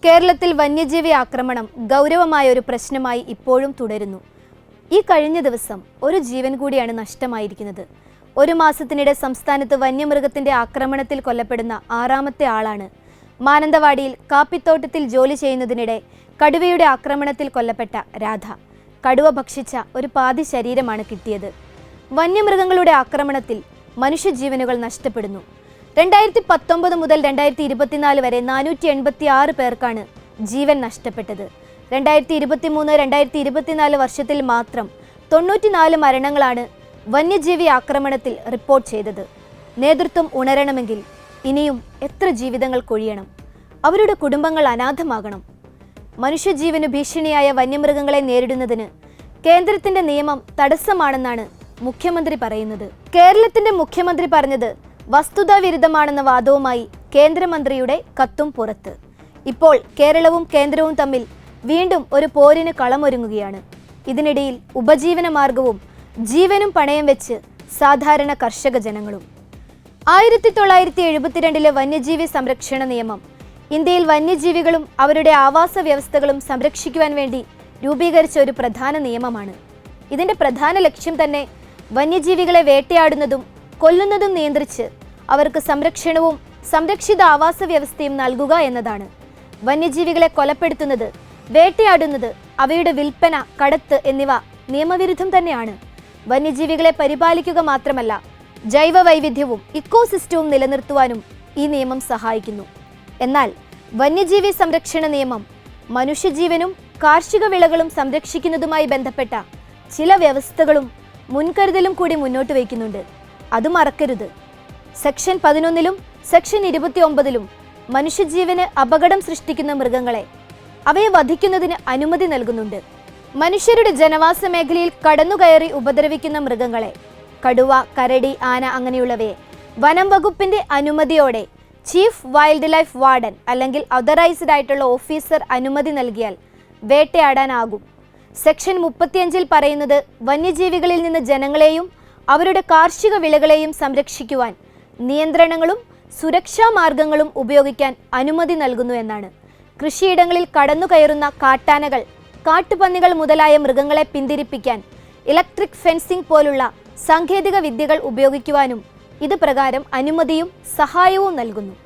കേരളത്തിൽ വന്യജീവി ആക്രമണം ഗൗരവമായ ഒരു പ്രശ്നമായി ഇപ്പോഴും തുടരുന്നു. ഈ കഴിഞ്ഞ ദിവസം ഒരു ജീവൻ കൂടിയാണ് നഷ്ടമായിരിക്കുന്നത്. ഒരു മാസത്തിനിടെ സംസ്ഥാനത്ത് വന്യമൃഗത്തിന്റെ ആക്രമണത്തിൽ കൊല്ലപ്പെടുന്ന 6ാമത്തെ ആളാണ്. മാനന്തവാടിയിൽ കാപ്പിത്തോട്ടത്തിൽ ജോലി ചെയ്യുന്നതിനിടെ കടുവയുടെ ആക്രമണത്തിൽ കൊല്ലപ്പെട്ട രാധ. കടുവ ഭക്ഷിച്ച ഒരു പാതി ശരീരമാണ് കിട്ടിയത്. വന്യമൃഗങ്ങളുടെ ആക്രമണത്തിൽ മനുഷ്യജീവനുകൾ നഷ്ടപ്പെടുന്നു. 2019 മുതൽ 2024 വരെ 486 പേർക്കാണ് ജീവൻ നഷ്ടപ്പെട്ടത്. 2023-2024 വർഷത്തിൽ മാത്രം 94 മരണങ്ങളാണ് വന്യജീവി ആക്രമണത്തിൽ റിപ്പോർട്ട് ചെയ്തത്. നേതൃത്വം ഉണരണമെങ്കിൽ ഇനിയും എത്ര ജീവിതങ്ങൾ കൊഴിയണം? അവരുടെ കുടുംബങ്ങൾ അനാഥമാകണം. മനുഷ്യജീവന് ഭീഷണിയായ വന്യമൃഗങ്ങളെ നേരിടുന്നതിന് കേന്ദ്രത്തിന്റെ നിയമം തടസ്സമാണെന്നാണ് മുഖ്യമന്ത്രി പറയുന്നത്. കേരളത്തിന്റെ മുഖ്യമന്ത്രി പറഞ്ഞത് വസ്തുതാവിരുദ്ധമാണെന്ന വാദവുമായി കേന്ദ്രമന്ത്രിയുടെ കത്തും പുറത്ത്. ഇപ്പോൾ കേരളവും കേന്ദ്രവും തമ്മിൽ വീണ്ടും ഒരു പോരിന് കളമൊരുങ്ങുകയാണ്. ഇതിനിടയിൽ ഉപജീവന മാർഗവും ജീവനും പണയം വെച്ച് സാധാരണ കർഷക ജനങ്ങളും. 1972 വന്യജീവി സംരക്ഷണ നിയമം ഇന്ത്യയിൽ വന്യജീവികളും അവരുടെ ആവാസ വ്യവസ്ഥകളും സംരക്ഷിക്കുവാൻ വേണ്ടി രൂപീകരിച്ച ഒരു പ്രധാന നിയമമാണ്. ഇതിന്റെ പ്രധാന ലക്ഷ്യം തന്നെ വന്യജീവികളെ വേട്ടയാടുന്നതും കൊല്ലുന്നതും നിയന്ത്രിച്ച് അവർക്ക് സംരക്ഷണവും സംരക്ഷിത ആവാസ വ്യവസ്ഥയും നൽകുക എന്നതാണ്. വന്യജീവികളെ കൊലപ്പെടുത്തുന്നത്, വേട്ടയാടുന്നത്, അവയുടെ വിൽപ്പന, കടത്ത് എന്നിവ നിയമവിരുദ്ധം തന്നെയാണ്. വന്യജീവികളെ പരിപാലിക്കുക മാത്രമല്ല, ജൈവ വൈവിധ്യവും ഇക്കോസിസ്റ്റവും നിലനിർത്തുവാനും ഈ നിയമം സഹായിക്കുന്നു. എന്നാൽ വന്യജീവി സംരക്ഷണ നിയമം മനുഷ്യജീവനും കാർഷിക വിളകളും സംരക്ഷിക്കുന്നതുമായി ബന്ധപ്പെട്ട ചില വ്യവസ്ഥകളും മുൻകരുതലും കൂടി മുന്നോട്ട് വയ്ക്കുന്നുണ്ട്. അത് മറക്കരുത്. സെക്ഷൻ 11-ലും സെക്ഷൻ 29-ലും മനുഷ്യജീവന് അപകടം സൃഷ്ടിക്കുന്ന മൃഗങ്ങളെ, അവയെ വധിക്കുന്നതിന് അനുമതി നൽകുന്നുണ്ട്. മനുഷ്യരുടെ ജനവാസ മേഖലയിൽ കടന്നുകയറി ഉപദ്രവിക്കുന്ന മൃഗങ്ങളെ, കടുവ, കരടി, ആന അങ്ങനെയുള്ളവയെ വനം വകുപ്പിന്റെ അനുമതിയോടെ ചീഫ് വൈൽഡ് ലൈഫ് വാർഡൻ അല്ലെങ്കിൽ ഓതറൈസ്ഡ് ആയിട്ടുള്ള ഓഫീസർ അനുമതി നൽകിയാൽ വേട്ടയാടാനാകും. സെക്ഷൻ 35-ൽ പറയുന്നത് വന്യജീവികളിൽ നിന്ന് ജനങ്ങളെയും അവരുടെ കാർഷിക വിളകളെയും സംരക്ഷിക്കുവാൻ നിയന്ത്രണങ്ങളും സുരക്ഷാ മാർഗങ്ങളും ഉപയോഗിക്കാൻ അനുമതി നൽകുന്നു എന്നാണ്. കൃഷിയിടങ്ങളിൽ കടന്നുകയറുന്ന കാട്ടാനകൾ, കാട്ടുപന്നികൾ മുതലായ മൃഗങ്ങളെ പിന്തിരിപ്പിക്കാൻ ഇലക്ട്രിക് ഫെൻസിംഗ് പോലുള്ള സാങ്കേതിക വിദ്യകൾ ഉപയോഗിക്കുവാനും ഇത് പ്രകാരം അനുമതിയും സഹായവും നൽകുന്നു.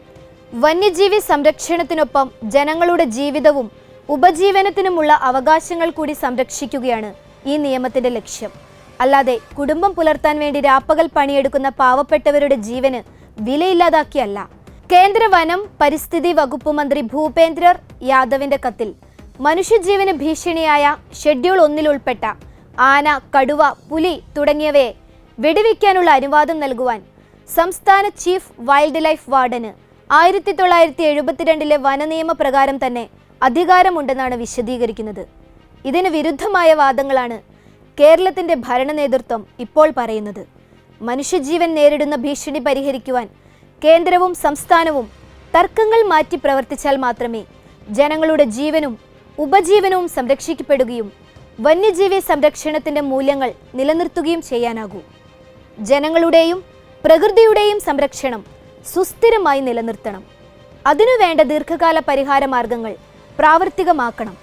വന്യജീവി സംരക്ഷണത്തിനൊപ്പം ജനങ്ങളുടെ ജീവിതവും ഉപജീവനത്തിനുമുള്ള അവകാശങ്ങൾ കൂടി സംരക്ഷിക്കുകയാണ് ഈ നിയമത്തിന്റെ ലക്ഷ്യം. അല്ലാതെ കുടുംബം പുലർത്താൻ വേണ്ടി രാപ്പകൽ പണിയെടുക്കുന്ന പാവപ്പെട്ടവരുടെ ജീവന് വിലയില്ലാതാക്കിയല്ല. കേന്ദ്ര വനം പരിസ്ഥിതി വകുപ്പ് മന്ത്രി ഭൂപേന്ദ്രർ യാദവിന്റെ കത്തിൽ മനുഷ്യജീവന് ഭീഷണിയായ ഷെഡ്യൂൾ 1-ൽ ഉൾപ്പെട്ട ആന, കടുവ, പുലി തുടങ്ങിയവയെ വെടിവെക്കാനുള്ള അനുവാദം നൽകുവാൻ സംസ്ഥാന ചീഫ് വൈൽഡ് ലൈഫ് വാർഡന് 1972 വനനിയമ പ്രകാരം തന്നെ അധികാരമുണ്ടെന്നാണ് വിശദീകരിക്കുന്നത്. ഇതിന് വിരുദ്ധമായ വാദങ്ങളാണ് കേരളത്തിന്റെ ഭരണ നേതൃത്വം ഇപ്പോൾ പറയുന്നത്. മനുഷ്യജീവൻ നേരിടുന്ന ഭീഷണി പരിഹരിക്കുവാൻ കേന്ദ്രവും സംസ്ഥാനവും തർക്കങ്ങൾ മാറ്റി പ്രവർത്തിച്ചാൽ മാത്രമേ ജനങ്ങളുടെ ജീവനും ഉപജീവനവും സംരക്ഷിക്കപ്പെടുകയും വന്യജീവി സംരക്ഷണത്തിന്റെ മൂല്യങ്ങൾ നിലനിർത്തുകയും ചെയ്യാനാകൂ. ജനങ്ങളുടെയും പ്രകൃതിയുടെയും സംരക്ഷണം സുസ്ഥിരമായി നിലനിർത്തണം. അതിനുവേണ്ട ദീർഘകാല പരിഹാര മാർഗങ്ങൾ പ്രാവർത്തികമാക്കണം.